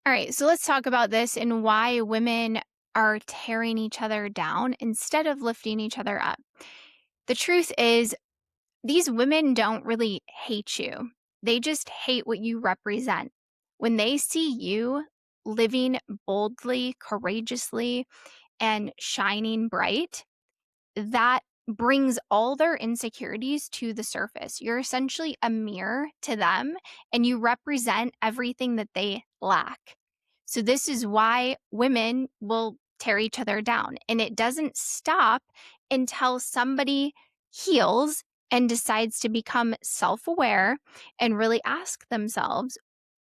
All right, so let's talk about this and why women are tearing each other down instead of lifting each other up. The truth is, these women don't really hate you, they just hate what you represent. When they see you living boldly, courageously, and shining bright, that brings all their insecurities to the surface. You're essentially a mirror to them, and you represent everything that they lack. So, this is why women will tear each other down. And it doesn't stop until somebody heals and decides to become self aware and really ask themselves,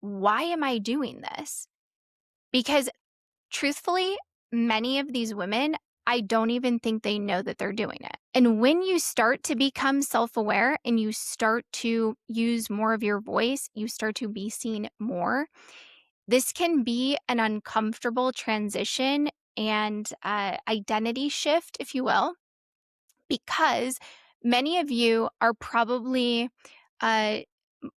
why am I doing this? Because truthfully, many of these women, I don't even think they know that they're doing it. And when you start to become self aware and you start to use more of your voice, you start to be seen more. This can be an uncomfortable transition and identity shift, if you will, because many of you are probably uh,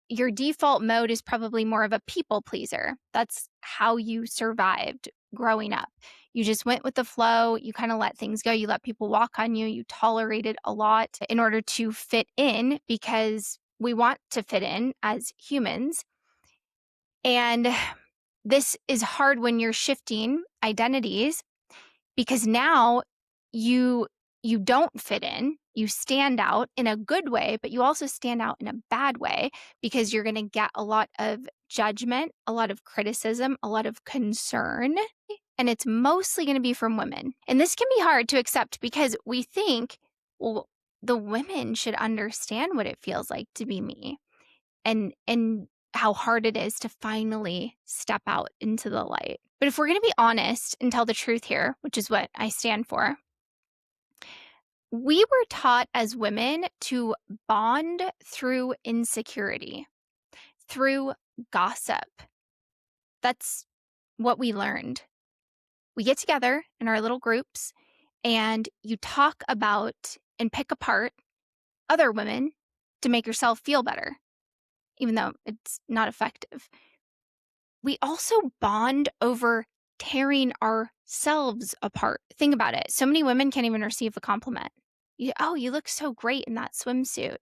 your default mode is probably more of a people pleaser. That's how you survived growing up. You just went with the flow. You kind of let things go. You let people walk on you. You tolerated a lot in order to fit in because we want to fit in as humans. And this is hard when you're shifting identities because now you you don't fit in. You stand out in a good way, but you also stand out in a bad way because you're going to get a lot of judgment, a lot of criticism, a lot of concern, and it's mostly going to be from women. And this can be hard to accept because we think, well, the women should understand what it feels like to be me and how hard it is to finally step out into the light. But if we're going to be honest and tell the truth here, which is what I stand for, we were taught as women to bond through insecurity, through gossip. That's what we learned. We get together in our little groups and you talk about and pick apart other women to make yourself feel better, even though it's not effective. We also bond over tearing ourselves apart. Think about it. So many women can't even receive a compliment. Oh, you look so great in that swimsuit.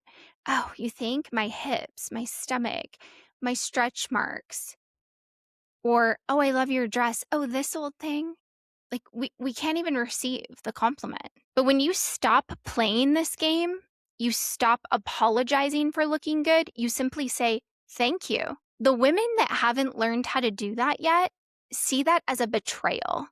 Oh, you think my hips, my stomach, my stretch marks. Or, oh, I love your dress. Oh, this old thing. Like we can't even receive the compliment. But when you stop playing this game, you stop apologizing for looking good, you simply say, thank you. The women that haven't learned how to do that yet see that as a betrayal.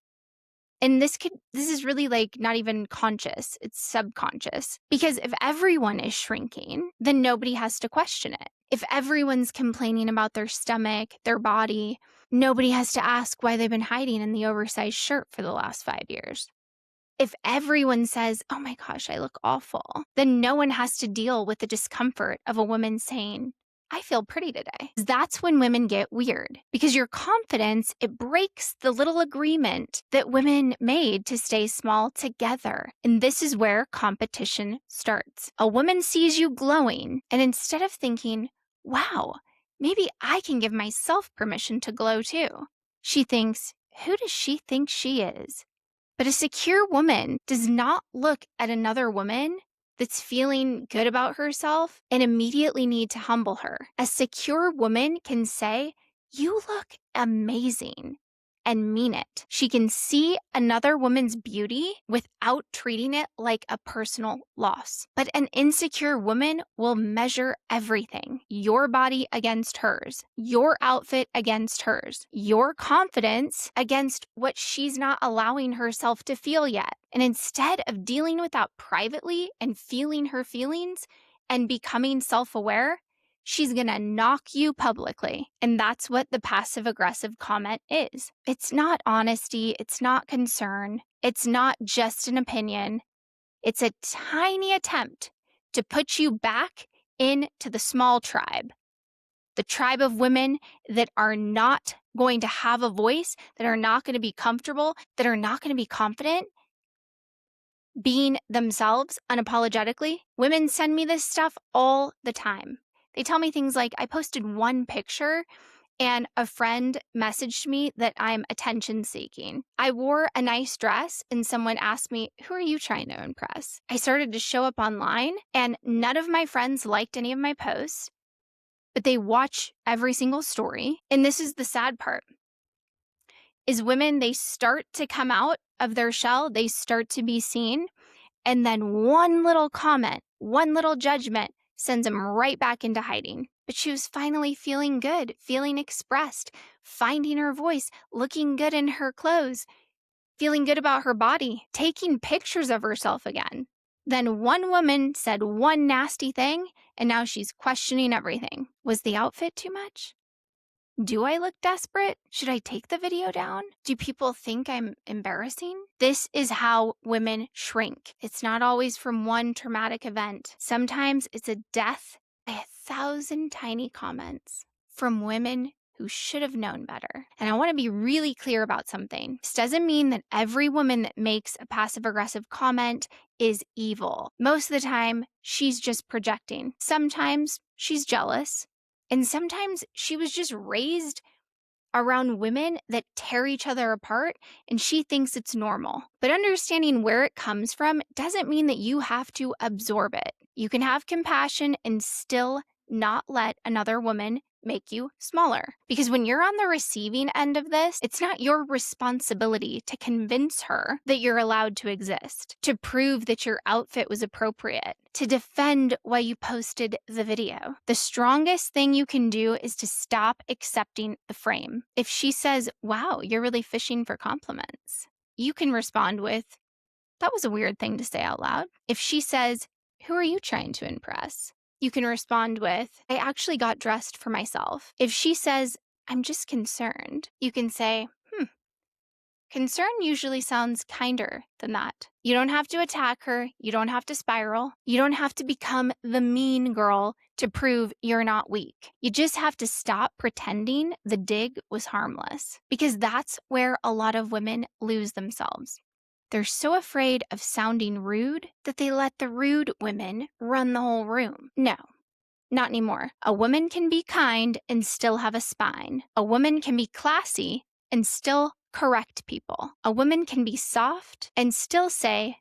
And this is really like not even conscious, it's subconscious. Because if everyone is shrinking, then nobody has to question it. If everyone's complaining about their stomach, their body, nobody has to ask why they've been hiding in the oversized shirt for the last 5 years. If everyone says, oh my gosh, I look awful, then no one has to deal with the discomfort of a woman saying, I feel pretty today. That's when women get weird because your confidence, it breaks the little agreement that women made to stay small together. And this is where competition starts. A woman sees you glowing, and instead of thinking, wow, maybe I can give myself permission to glow too, she thinks, who does she think she is? But a secure woman does not look at another woman that's feeling good about herself and immediately need to humble her. A secure woman can say, you look amazing, and mean it. She can see another woman's beauty without treating it like a personal loss. But an insecure woman will measure everything, your body against hers, your outfit against hers, your confidence against what she's not allowing herself to feel yet. And instead of dealing with that privately and feeling her feelings and becoming self-aware, she's going to knock you publicly. And that's what the passive aggressive comment is. It's not honesty. It's not concern. It's not just an opinion. It's a tiny attempt to put you back into the small tribe, the tribe of women that are not going to have a voice, that are not going to be comfortable, that are not going to be confident being themselves unapologetically. Women send me this stuff all the time. They tell me things like, I posted one picture and a friend messaged me that I'm attention seeking. I wore a nice dress and someone asked me, "Who are you trying to impress?" I started to show up online and none of my friends liked any of my posts, but they watch every single story. And this is the sad part, is women, they start to come out of their shell, they start to be seen, and then one little comment, one little judgment sends them right back into hiding. But she was finally feeling good, feeling expressed, finding her voice, looking good in her clothes, feeling good about her body, taking pictures of herself again. Then one woman said one nasty thing, and now she's questioning everything. Was the outfit too much? Do I look desperate? Should I take the video down? Do people think I'm embarrassing? This is how women shrink. It's not always from one traumatic event. Sometimes it's a death by 1,000 tiny comments from women who should have known better. And I want to be really clear about something. This doesn't mean that every woman that makes a passive-aggressive comment is evil. Most of the time, she's just projecting. Sometimes she's jealous. And sometimes she was just raised around women that tear each other apart and she thinks it's normal. But understanding where it comes from doesn't mean that you have to absorb it. You can have compassion and still not let another woman make you smaller. Because when you're on the receiving end of this, it's not your responsibility to convince her that you're allowed to exist, to prove that your outfit was appropriate, to defend why you posted the video. The strongest thing you can do is to stop accepting the frame. If she says, "Wow, you're really fishing for compliments," you can respond with, "That was a weird thing to say out loud." If she says, "Who are you trying to impress?" you can respond with, "I actually got dressed for myself." If she says, "I'm just concerned," you can say, concern usually sounds kinder than that. You don't have to attack her. You don't have to spiral. You don't have to become the mean girl to prove you're not weak. You just have to stop pretending the dig was harmless, because that's where a lot of women lose themselves. They're so afraid of sounding rude that they let the rude women run the whole room. No, not anymore. A woman can be kind and still have a spine. A woman can be classy and still correct people. A woman can be soft and still say,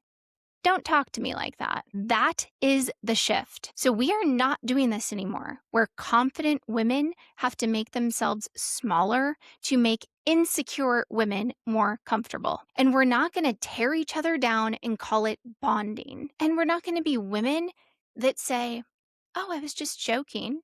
"Don't talk to me like that." That is the shift. So we are not doing this anymore, where confident women have to make themselves smaller to make insecure women more comfortable. And we're not going to tear each other down and call it bonding. And we're not going to be women that say, "Oh, I was just joking,"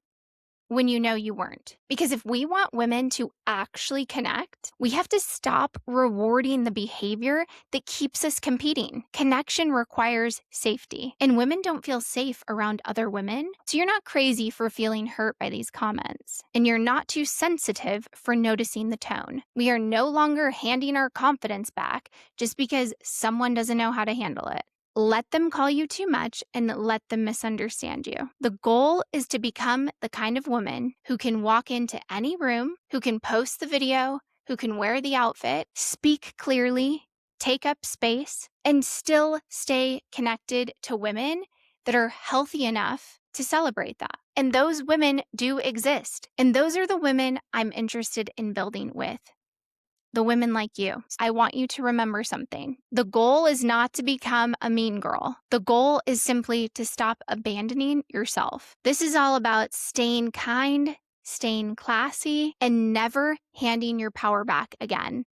when you know you weren't. Because if we want women to actually connect, we have to stop rewarding the behavior that keeps us competing. Connection requires safety, and women don't feel safe around other women. So you're not crazy for feeling hurt by these comments, and you're not too sensitive for noticing the tone. We are no longer handing our confidence back just because someone doesn't know how to handle it. Let them call you too much and let them misunderstand you. The goal is to become the kind of woman who can walk into any room, who can post the video, who can wear the outfit, speak clearly, take up space, and still stay connected to women that are healthy enough to celebrate that. And those women do exist. And those are the women I'm interested in building with. The women like you. I want you to remember something. The goal is not to become a mean girl. The goal is simply to stop abandoning yourself. This is all about staying kind, staying classy, and never handing your power back again.